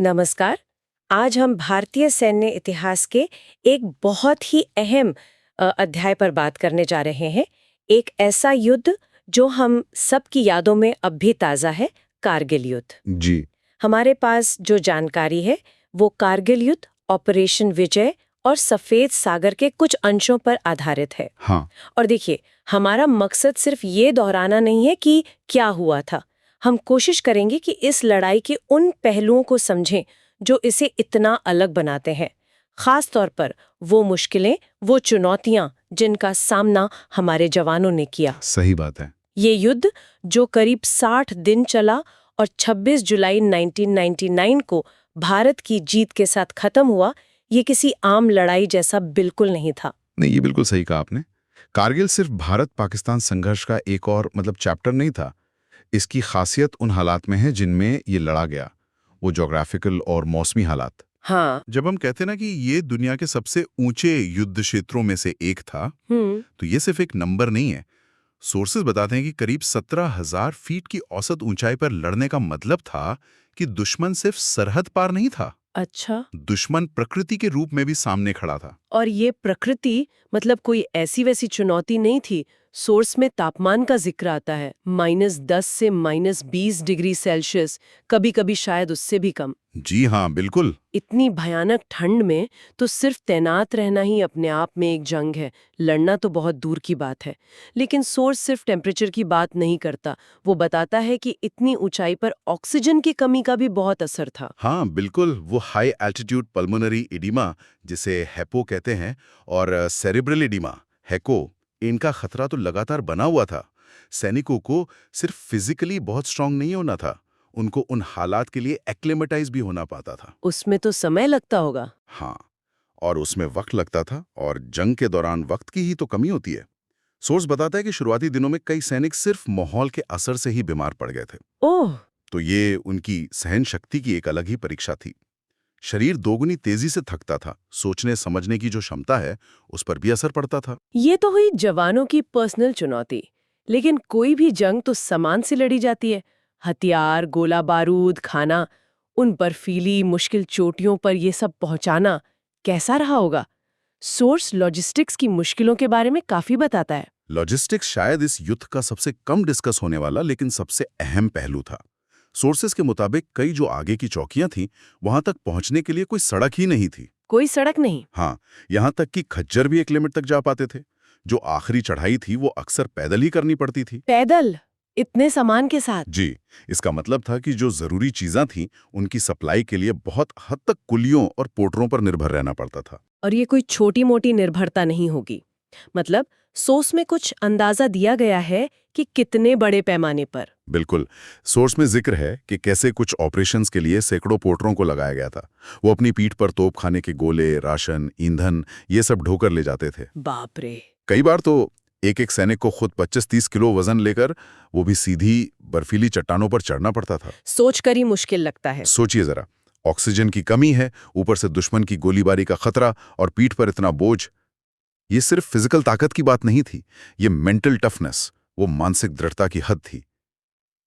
नमस्कार। आज हम भारतीय सैन्य इतिहास के एक बहुत ही अहम अध्याय पर बात करने जा रहे हैं। एक ऐसा युद्ध जो हम सबकी यादों में अब भी ताज़ा है, कारगिल युद्ध। जी। हमारे पास जो जानकारी है वो कारगिल युद्ध, ऑपरेशन विजय और सफ़ेद सागर के कुछ अंशों पर आधारित है। हाँ। और देखिए, हमारा मकसद सिर्फ ये दोहराना नहीं है कि क्या हुआ था। हम कोशिश करेंगे कि इस लड़ाई के उन पहलुओं को समझें जो इसे इतना अलग बनाते हैं। खास तौर पर वो मुश्किलें, वो चुनौतियां जिनका सामना हमारे जवानों ने किया। सही बात है। ये युद्ध जो करीब 60 दिन चला और 26 जुलाई 1999 को भारत की जीत के साथ खत्म हुआ, ये किसी आम लड़ाई जैसा बिल्कुल नहीं था। नहीं, ये बिल्कुल सही कहा आपने। कारगिल सिर्फ भारत-पाकिस्तान संघर्ष का एक और चैप्टर नहीं था। इसकी खासियत उन हालात में है जिनमें ये लड़ा गया, वो ज्योग्राफिकल और मौसमी हालात। हाँ। जब हम कहते हैं ना कि ये दुनिया के सबसे ऊंचे युद्ध क्षेत्रों में से एक था, तो ये सिर्फ एक नंबर नहीं है। सोर्सेज बताते हैं कि करीब 17,000 फीट की औसत ऊंचाई पर लड़ने का मतलब था कि दुश्मन सिर्फ सरहद पार नहीं था, अच्छा। दुश्मन प्रकृति के रूप में भी सामने खड़ा था। और ये प्रकृति मतलब कोई ऐसी वैसी चुनौती नहीं थी। सोर्स में तापमान का जिक्र आता है, -10 से -20 डिग्री सेल्सियस, कभी कभी शायद उससे भी कम। जी हाँ, बिल्कुल। इतनी भयानक ठंड में तो सिर्फ तैनात रहना ही अपने आप में एक जंग है, लड़ना तो बहुत दूर की बात है। लेकिन सोर्स सिर्फ टेम्परेचर की बात नहीं करता, वो बताता है कि इतनी ऊंचाई पर ऑक्सीजन की कमी का भी बहुत असर था। हाँ, बिल्कुल। वो हाई एल्टीट्यूड पल्मोनरी एडिमा, जिसे हेपो कहते हैं, और सेरेब्रल एडिमा, हैको, इनका खतरा तो लगातार बना हुआ था। सैनिकों को सिर्फ फिजिकली बहुत स्ट्रांग नहीं होना था, उनको उन हालात के लिए एक्लेमेटाइज भी होना पाता था। उसमें तो समय लगता होगा। हाँ, और उसमें वक्त लगता था, और जंग के दौरान वक्त की ही तो कमी होती है। सोर्स बताता है कि शुरुआती दिनों में कई सैनिक सिर्फ माहौल के असर से ही बीमार पड़ गए थे। ओह। तो ये उनकी सहन शक्ति की एक अलग ही परीक्षा थी। शरीर दोगुनी तेजी से थकता था, सोचने समझने की जो क्षमता है उस पर भी असर पड़ता था। ये तो हुई जवानों की पर्सनल चुनौती। लेकिन कोई भी जंग तो सामान से लड़ी जाती है। हथियार, गोला बारूद, खाना, उन बर्फीली मुश्किल चोटियों पर ये सब पहुंचाना कैसा रहा होगा? सोर्स लॉजिस्टिक्स की मुश्किलों के बारे में काफी बताता है। लॉजिस्टिक्स शायद इस युद्ध का सबसे कम डिस्कस होने वाला लेकिन सबसे अहम पहलू था। सोर्सेस के मुताबिक कई जो आगे की चौकियां थीं, वहां तक पहुंचने के लिए कोई सड़क ही नहीं थी। कोई सड़क नहीं। हाँ, यहां तक कि खच्चर भी एक लिमिट तक जा पाते थे। जो आखिरी चढ़ाई थी वो अक्सर पैदल ही करनी पड़ती थी। पैदल? इतने सामान के साथ? जी, इसका मतलब था कि जो जरूरी चीज़ें थीं, उनकी सप्लाई के लिए बहुत हद तक कुलियों और पोर्टरों पर निर्भर रहना पड़ता था। और ये कोई छोटी मोटी निर्भरता नहीं होगी। मतलब सोर्स में कुछ अंदाजा दिया गया है कि कितने बड़े पैमाने पर। बिल्कुल। सोर्स में जिक्र है कि कैसे कुछ ऑपरेशंस के लिए सैकड़ों पोर्टरों को लगाया गया था। वो अपनी पीठ पर तोप खाने के गोले, राशन, ईंधन, ये सब ढोकर ले जाते थे। बाप रे। कई बार तो एक-एक सैनिक को खुद 25-30 किलो वजन लेकर, वो भी सीधी बर्फीली चट्टानों पर चढ़ना पड़ता था। सोचकर ही मुश्किल लगता है। सोचिए जरा, ऑक्सीजन की कमी है, ऊपर से दुश्मन की गोलीबारी का खतरा और पीठ पर इतना बोझ। ये सिर्फ फिजिकल ताकत की बात नहीं थी, ये मेंटल टफनेस, वो मानसिक दृढ़ता की हद थी।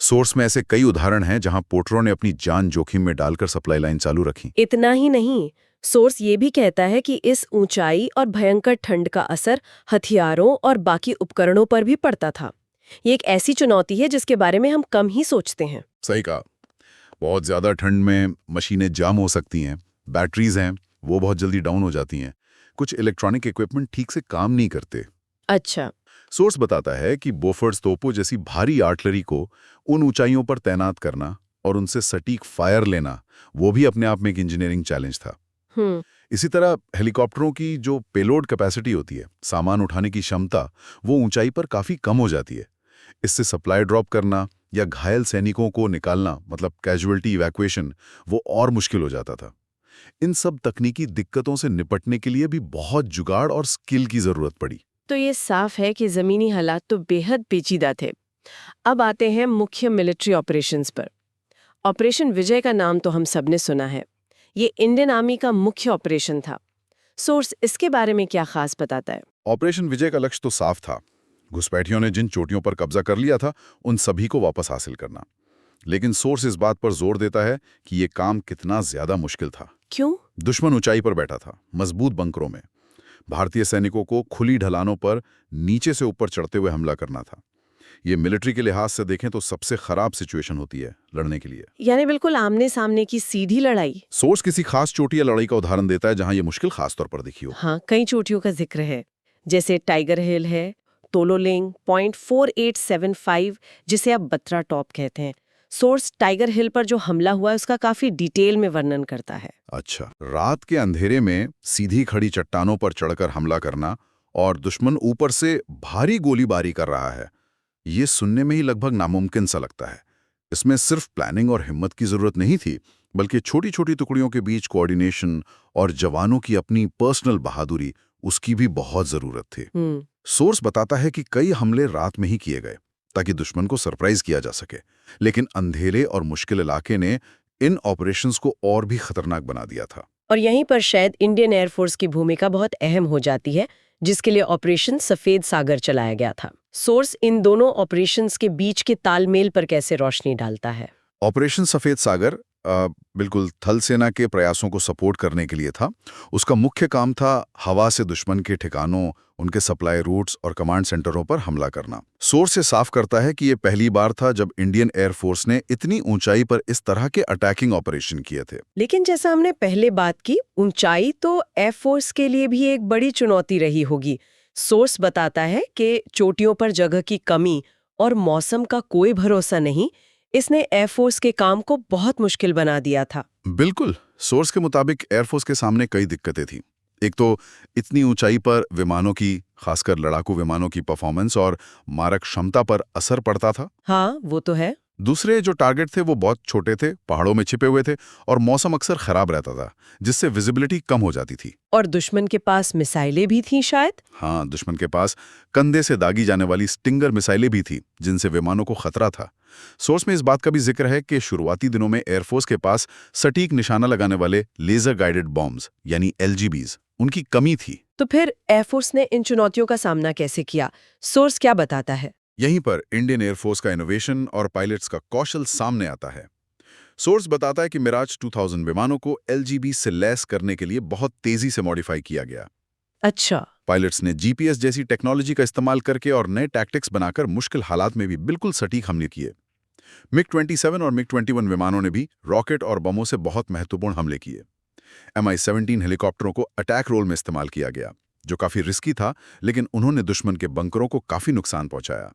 सोर्स में ऐसे कई उदाहरण हैं जहां पोर्टरों ने अपनी जान जोखिम में डालकर सप्लाई लाइन चालू रखी। इतना ही नहीं, सोर्स ये भी कहता है कि इस ऊंचाई और भयंकर ठंड का असर हथियारों और बाकी उपकरणों पर भी पड़ता था। ये एक ऐसी चुनौती है जिसके बारे में हम कम ही सोचते हैं। सही कहा। बहुत ज्यादा ठंड में मशीनें जाम हो सकती हैं, बैटरीज हैं, वो बहुत जल्दी डाउन हो जाती हैं, कुछ इलेक्ट्रॉनिक इक्विपमेंट ठीक से काम नहीं करते। अच्छा। सोर्स बताता है कि बोफर्स तोपों जैसी भारी आर्टिलरी को उन ऊंचाइयों पर तैनात करना और उनसे सटीक फायर लेना, वो भी अपने आप में एक इंजीनियरिंग चैलेंज था। हम्म। इसी तरह हेलीकॉप्टरों की जो पेलोड कैपेसिटी होती है, सामान उठाने की क्षमता, वो ऊंचाई पर काफी कम हो जाती है। इससे सप्लाई ड्रॉप करना या घायल सैनिकों को निकालना, कैजुअल्टी इवैक्यूएशन, वो और मुश्किल हो जाता था। इन सब तकनीकी दिक्कतों से निपटने के लिए भी बहुत जुगाड़ और स्किल की जरूरत पड़ी। तो ये साफ है कि जमीनी हालात तो बेहद पेचीदा थे। अब आते हैं मुख्य मिलिट्री ऑपरेशंस पर। ऑपरेशन विजय का नाम तो हम सबने सुना है। ये इंडियन आर्मी का मुख्य ऑपरेशन था। सोर्स इसके बारे में क्या खास बताता है? ऑपरेशन विजय का लक्ष्य तो साफ था। घुसपैठियों ने जिन चोटियों पर कब्जा कर लिया था, उन सभी को वापस हासिल करना। लेकिन सोर्स इस बात पर जोर देता है कि ये काम कितना ज्यादा मुश्किल था। क्यों? दुश्मन ऊंचाई पर बैठा था, मजबूत बंकरों में। भारतीय सैनिकों को खुली ढलानों पर नीचे से ऊपर चढ़ते हुए हमला करना था। ये मिलिट्री के लिहाज से देखें तो सबसे खराब सिचुएशन होती है लड़ने के लिए। यानी बिल्कुल आमने सामने की सीधी लड़ाई। सोर्स किसी खास चोटी या लड़ाई का उदाहरन देता है जहां ये मुश्किल खास तौर पर दिखी हो। हाँ, कई चोटियों का जिक्र है, जैसे टाइगर हिल है, तोलोलिंग, पॉइंट 4875 जिसे आप बत्रा टॉप कहते हैं। सोर्स टाइगर हिल पर जो हमला हुआ है उसका काफी डिटेल में वर्णन करता है। अच्छा, रात के अंधेरे में सीधी खड़ी चट्टानों पर चढ़कर हमला करना और दुश्मन ऊपर से भारी गोलीबारी कर रहा है, ये सुनने में ही लगभग नामुमकिन सा लगता है। इसमें सिर्फ प्लानिंग और हिम्मत की जरूरत नहीं थी, बल्कि छोटी छोटी टुकड़ियों के बीच कोऑर्डिनेशन और जवानों की अपनी पर्सनल बहादुरी, उसकी भी बहुत जरूरत थी। सोर्स बताता है कि कई हमले रात में ही किए गए ताकि दुश्मन को सरप्राइज किया जा सके, लेकिन अंधेरे और मुश्किल इलाके ने इन ऑपरेशंस को और भी खतरनाक बना दिया था। और यहीं पर शायद इंडियन एयरफोर्स की भूमिका बहुत अहम हो जाती है, जिसके लिए ऑपरेशन सफेद सागर चलाया गया था। सोर्स इन दोनों ऑपरेशंस के बीच के तालमेल पर कैसे रोशनी डालता है? ऑपरेशन सफेद सागर बिल्कुल थल सेना के प्रयासों को सपोर्ट करने के लिए था। उसका मुख्य काम था हवा से दुश्मन के ठिकानों, उनके सप्लाई रूट्स और कमांड सेंटरों पर हमला करना। सोर्स से साफ करता है कि ये पहली बार था जब इंडियन एयरफोर्स ने इतनी ऊंचाई पर इस तरह के अटैकिंग ऑपरेशन किए थे। लेकिन जैसा हमने पहले बात की, ऊंचाई तो एयरफोर्स के लिए भी एक बड़ी चुनौती रही होगी। सोर्स बताता है कि चोटियों पर जगह की कमी और मौसम का कोई भरोसा नहीं, इसने एयरफोर्स के काम को बहुत मुश्किल बना दिया था। बिल्कुल, सोर्स के मुताबिक एयरफोर्स के सामने कई दिक्कतें थी। एक तो इतनी ऊंचाई पर विमानों की, खासकर लड़ाकू विमानों की परफॉर्मेंस और मारक क्षमता पर असर पड़ता था। हाँ, वो तो है। दूसरे जो टारगेट थे वो बहुत छोटे थे, पहाड़ों में छिपे हुए थे और मौसम अक्सर खराब रहता था, जिससे विजिबिलिटी कम हो जाती थी। और दुश्मन के पास मिसाइलें भी थीं शायद? हाँ, दुश्मन के पास कंधे से दागी जाने वाली स्टिंगर मिसाइलें भी थी, जिनसे विमानों को खतरा था। सोर्स में इस बात का भी जिक्र है कि शुरुआती दिनों में एयरफोर्स के पास सटीक निशाना लगाने वाले लेजर गाइडेड बॉम्ब्स यानी LGBs उनकी कमी थी। तो फिर एयरफोर्स ने इन चुनौतियों का सामना कैसे किया? सोर्स क्या बताता है? यहीं पर इंडियन एयरफोर्स का इनोवेशन और पायलट्स का कौशल सामने आता है। सोर्स बताता है कि मिराज 2000 विमानों को LGB से लैस करने के लिए बहुत तेजी से मॉडिफाई किया गया। अच्छा। पायलट्स ने GPS जैसी टेक्नोलॉजी का इस्तेमाल करके और नए टैक्टिक्स बनाकर मुश्किल हालात में भी बिल्कुल सटीक हमले किए। MiG-27 और MiG-21 विमानों ने भी रॉकेट और बमों से बहुत महत्वपूर्ण हमले किए। Mi-17 हेलीकॉप्टरों को अटैक रोल में इस्तेमाल किया गया, जो काफी रिस्की था, लेकिन उन्होंने दुश्मन के बंकरों को काफी नुकसान पहुंचाया।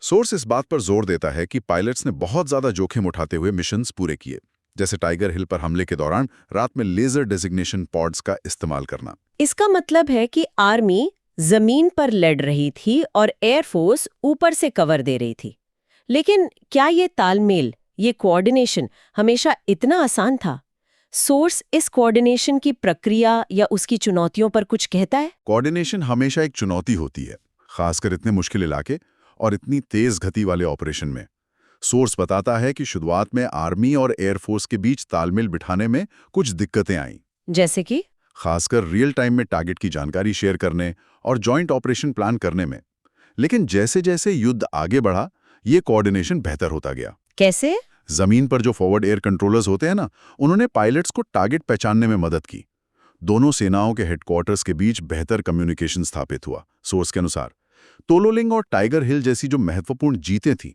सोर्स इस बात पर जोर देता है कि पायलट्स ने बहुत ज्यादा जोखिम उठाते हुए मिशंस पूरे किए, जैसे टाइगर हिल पर हमले के दौरान रात में लेजर डेजिग्नेशन पॉड्स का इस्तेमाल करना। इसका मतलब है कि आर्मी जमीन पर लड़ रही थी और एयरफोर्स ऊपर से कवर दे रही थी। लेकिन क्या ये तालमेल, ये कोऑर्डिनेशन हमेशा इतना आसान था? सोर्स इस कोऑर्डिनेशन की प्रक्रिया या उसकी चुनौतियों पर कुछ कहता है? कोऑर्डिनेशन हमेशा एक चुनौती होती है, खासकर इतने मुश्किल इलाके और इतनी तेज गति वाले ऑपरेशन में। सोर्स बताता है कि शुरुआत में आर्मी और एयरफोर्स के बीच तालमेल बिठाने में कुछ दिक्कतें आईं। जैसे कि? खासकर रियल टाइम में टारगेट की जानकारी शेयर करने और जॉइंट ऑपरेशन प्लान करने में। लेकिन जैसे जैसे युद्ध आगे बढ़ा, ये कोऑर्डिनेशन बेहतर होता गया। कैसे? जमीन पर जो फॉरवर्ड एयर कंट्रोलर्स होते हैं ना, उन्होंने पायलट्स को टारगेट पहचानने में मदद की। दोनों सेनाओं के हेडक्वार्टर्स के बीच बेहतर कम्युनिकेशन स्थापित हुआ। सोर्स के अनुसार तोलोलिंग और टाइगर हिल जैसी जो महत्वपूर्ण जीतें थीं,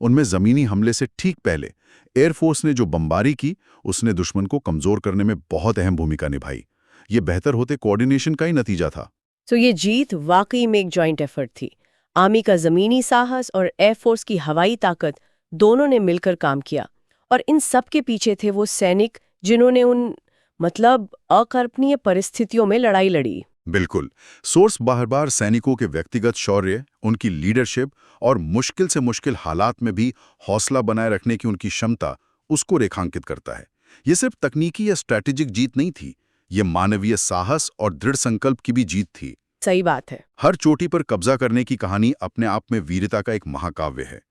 उनमें जमीनी हमले से ठीक पहले एयरफोर्स ने जो बमबारी की, उसने दुश्मन को कमजोर करने में बहुत अहम भूमिका निभाई। ये बेहतर होते कोऑर्डिनेशन का ही नतीजा था। तो ये जीत वाकई में एक जॉइंट एफर्ट थी। आर्मी का जमीनी साहस और एयरफोर्स की हवाई ताकत दोनों ने मिलकर काम किया, और इन सब के पीछे थे वो सैनिक जिन्होंने उन अकल्पनीय परिस्थितियों में लड़ाई लड़ी। बिल्कुल। सोर्स बार-बार सैनिकों के व्यक्तिगत शौर्य, उनकी लीडरशिप और मुश्किल से मुश्किल हालात में भी हौसला बनाए रखने की उनकी क्षमता, उसको रेखांकित करता है। ये सिर्फ तकनीकी या स्ट्रैटेजिक जीत नहीं थी, ये मानवीय साहस और दृढ़ संकल्प की भी जीत थी। सही बात है। हर चोटी पर कब्जा करने की कहानी अपने आप में वीरता का एक महाकाव्य है।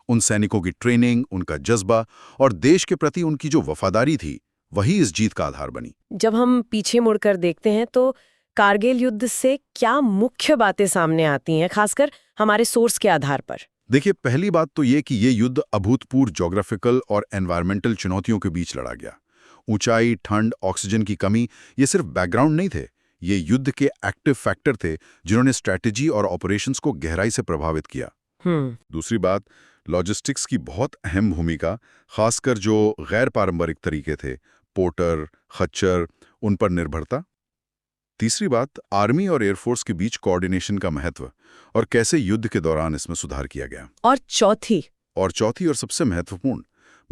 उन सैनिकों की ट्रेनिंग, उनका जज्बा और देश के प्रति उनकी जो वफादारी थी, वही इस जीत का आधार बनी। जब हम पीछे मुड़कर देखते हैं तो कारगिल युद्ध से क्या मुख्य बातें सामने आती हैं, खासकर हमारे सोर्स के आधार पर? देखिए, पहली बात तो ये कि ये युद्ध अभूतपूर्व ज्योग्राफिकल और एनवायरमेंटल चुनौतियों के बीच लड़ा गया। ऊंचाई, ठंड, ऑक्सीजन की कमी ये सिर्फ बैकग्राउंड नहीं थे, ये युद्ध के एक्टिव फैक्टर थे जिन्होंने स्ट्रैटेजी और ऑपरेशंस को गहराई से प्रभावित किया। दूसरी बात, लॉजिस्टिक्स की बहुत अहम भूमिका, खासकर जो गैर पारंपरिक तरीके थे, पोर्टर, खच्चर, उन पर निर्भरता। तीसरी बात, आर्मी और एयरफोर्स के बीच कोऑर्डिनेशन का महत्व और कैसे युद्ध के दौरान इसमें सुधार किया गया। और चौथी और सबसे महत्वपूर्ण,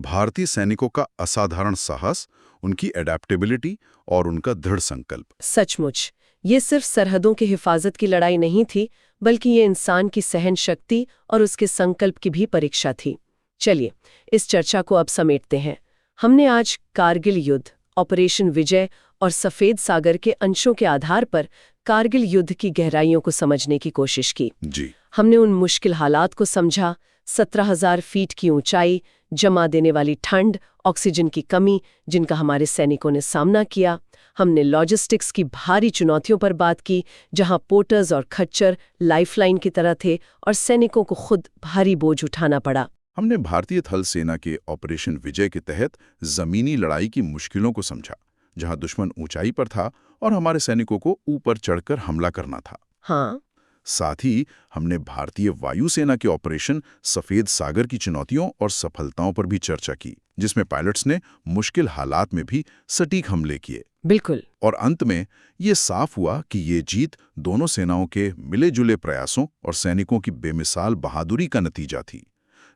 भारतीय सैनिकों का असाधारण साहस, उनकी एडेप्टेबिलिटी और उनका दृढ़ संकल्प। सचमुच ये सिर्फ सरहदों की हिफाजत की लड़ाई नहीं थी, बल्कि ये इंसान की सहन शक्ति और उसके संकल्प की भी परीक्षा थी। चलिए इस चर्चा को अब समेटते हैं। हमने आज कारगिल युद्ध, ऑपरेशन विजय और सफेद सागर के अंशों के आधार पर कारगिल युद्ध की गहराइयों को समझने की कोशिश की। जी, हमने उन मुश्किल हालात को समझा, 17,000 फीट की ऊंचाई, जमा देने वाली ठंड, ऑक्सीजन की कमी जिनका हमारे सैनिकों ने सामना किया। हमने लॉजिस्टिक्स की भारी चुनौतियों पर बात की, जहां पोर्टर्स और खच्चर लाइफलाइन की तरह थे और सैनिकों को खुद भारी बोझ उठाना पड़ा। हमने भारतीय थल सेना के ऑपरेशन विजय के तहत जमीनी लड़ाई की मुश्किलों को समझा, जहां दुश्मन ऊंचाई पर था और हमारे सैनिकों को ऊपर चढ़कर हमला करना था। हाँ, साथ ही हमने भारतीय वायुसेना के ऑपरेशन सफेद सागर की चुनौतियों और सफलताओं पर भी चर्चा की, जिसमें पायलट्स ने मुश्किल हालात में भी सटीक हमले किए। बिल्कुल। और अंत में ये साफ हुआ कि ये जीत दोनों सेनाओं के मिले-जुले प्रयासों और सैनिकों की बेमिसाल बहादुरी का नतीजा थी,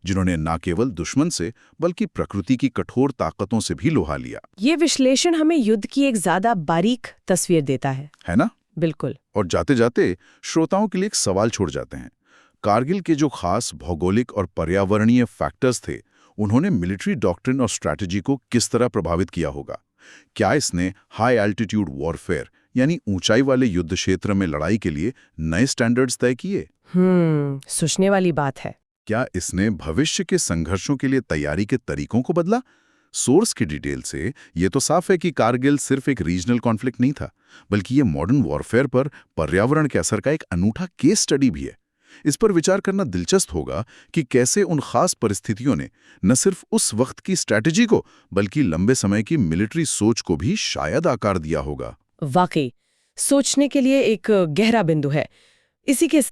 जिन्होंने न केवल दुश्मन से बल्कि प्रकृति की कठोर ताकतों से भी लोहा लिया। ये विश्लेषण हमें युद्ध की एक ज्यादा बारीक तस्वीर देता है ना? बिल्कुल। और जाते जाते श्रोताओं के लिए एक सवाल छोड़ जाते हैं। कारगिल के जो खास भौगोलिक और पर्यावरणीय फैक्टर्स थे, उन्होंने मिलिट्री डॉक्ट्रिन और स्ट्रैटेजी को किस तरह प्रभावित किया होगा? क्या इसने हाई एल्टीट्यूड वॉरफेयर यानी ऊंचाई वाले युद्ध क्षेत्र में लड़ाई के लिए नए स्टैंडर्ड्स तय किए? सोचने वाली बात है। क्या इसने भविष्य के संघर्षों के लिए तैयारी के तरीकों को बदला? सोर्स की डिटेल से ये तो साफ है कि कारगिल सिर्फ एक रीजनल कॉन्फ्लिक्ट नहीं था, बल्कि ये मॉडर्न वॉरफेयर पर पर्यावरण के असर का एक अनूठा केस स्टडी भी है। इस पर विचार करना दिलचस्प होगा कि कैसे उन खास परिस्थितियों ने न सिर्फ उस वक्त की स्ट्रैटेजी को, बल्कि लंबे समय की मिलिट्री सोच को भी शायद आकार दिया होगा। वाकई सोचने के लिए एक गहरा बिंदु है। इसी के